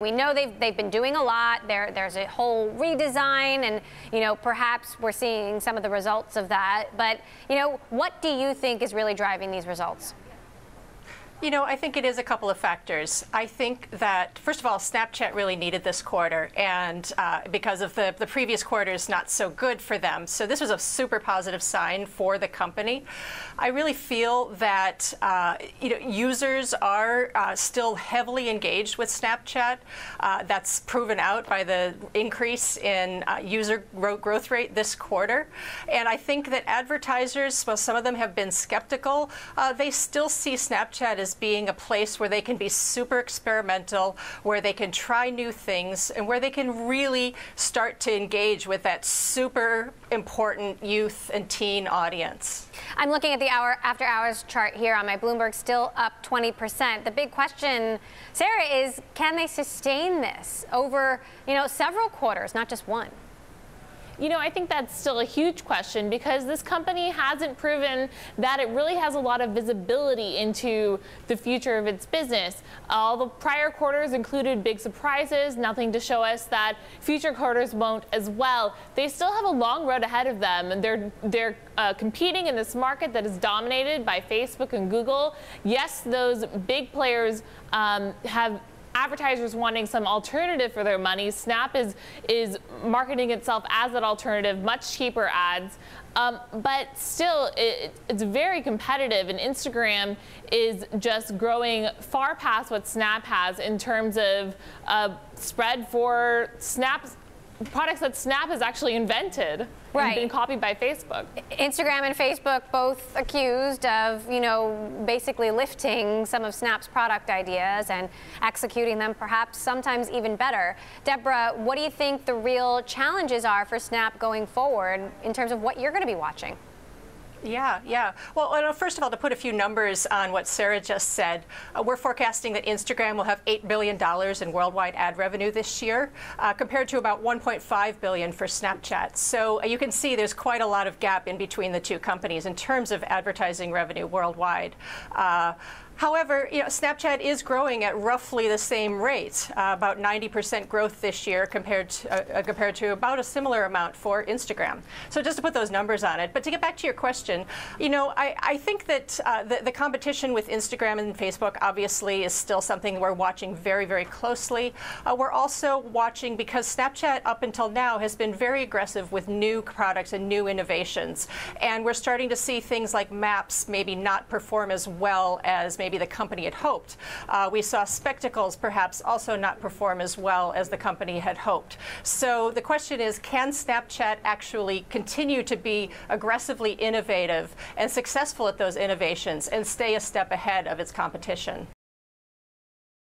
We know they've been doing a lot. There's a whole redesign, and perhaps we're seeing some of the results of that. But what do you think is really driving these results? I think it is a couple of factors. I think that, first of all, Snapchat really needed this quarter, and because of the previous quarters not so good for them. So this was a super positive sign for the company. I really feel that users are still heavily engaged with Snapchat. That's proven out by the increase in user growth rate this quarter. And I think that advertisers, well, some of them have been skeptical. They still see Snapchat as being a place where they can be super experimental, where they can try new things, and where they can really start to engage with that super important youth and teen audience. I'm looking at the after hours chart here on my Bloomberg, still up 20%. The big question, Sarah, is can they sustain this over several quarters, not just one? I think that's still a huge question because this company hasn't proven that it really has a lot of visibility into the future of its business. All the prior quarters included big surprises, nothing to show us that future quarters won't as well. They still have a long road ahead of them, and they're competing in this market that is dominated by Facebook and Google. Yes, those big players have advertisers wanting some alternative for their money. Snap is marketing itself as that alternative, much cheaper ads. But still, it's very competitive, and Instagram is just growing far past what Snap has in terms of spread for Snap's products that Snap has actually invented and been copied by Facebook. Instagram and Facebook both accused of, basically lifting some of Snap's product ideas and executing them perhaps sometimes even better. Deborah, what do you think the real challenges are for Snap going forward in terms of what you're going to be watching? Yeah. Well, first of all, to put a few numbers on what Sarah just said, we're forecasting that Instagram will have $8 billion in worldwide ad revenue this year, compared to about $1.5 billion for Snapchat. So you can see there's quite a lot of gap in between the two companies in terms of advertising revenue worldwide. However, Snapchat is growing at roughly the same rate, about 90% growth this year compared to about a similar amount for Instagram. So just to put those numbers on it. But to get back to your question, I think that the competition with Instagram and Facebook obviously is still something we're watching very, very closely. We're also watching because Snapchat up until now has been very aggressive with new products and new innovations. And we're starting to see things like Maps maybe not perform as well as maybe the company had hoped. We saw Spectacles perhaps also not perform as well as the company had hoped. So the question is, can Snapchat actually continue to be aggressively innovative and successful at those innovations and stay a step ahead of its competition?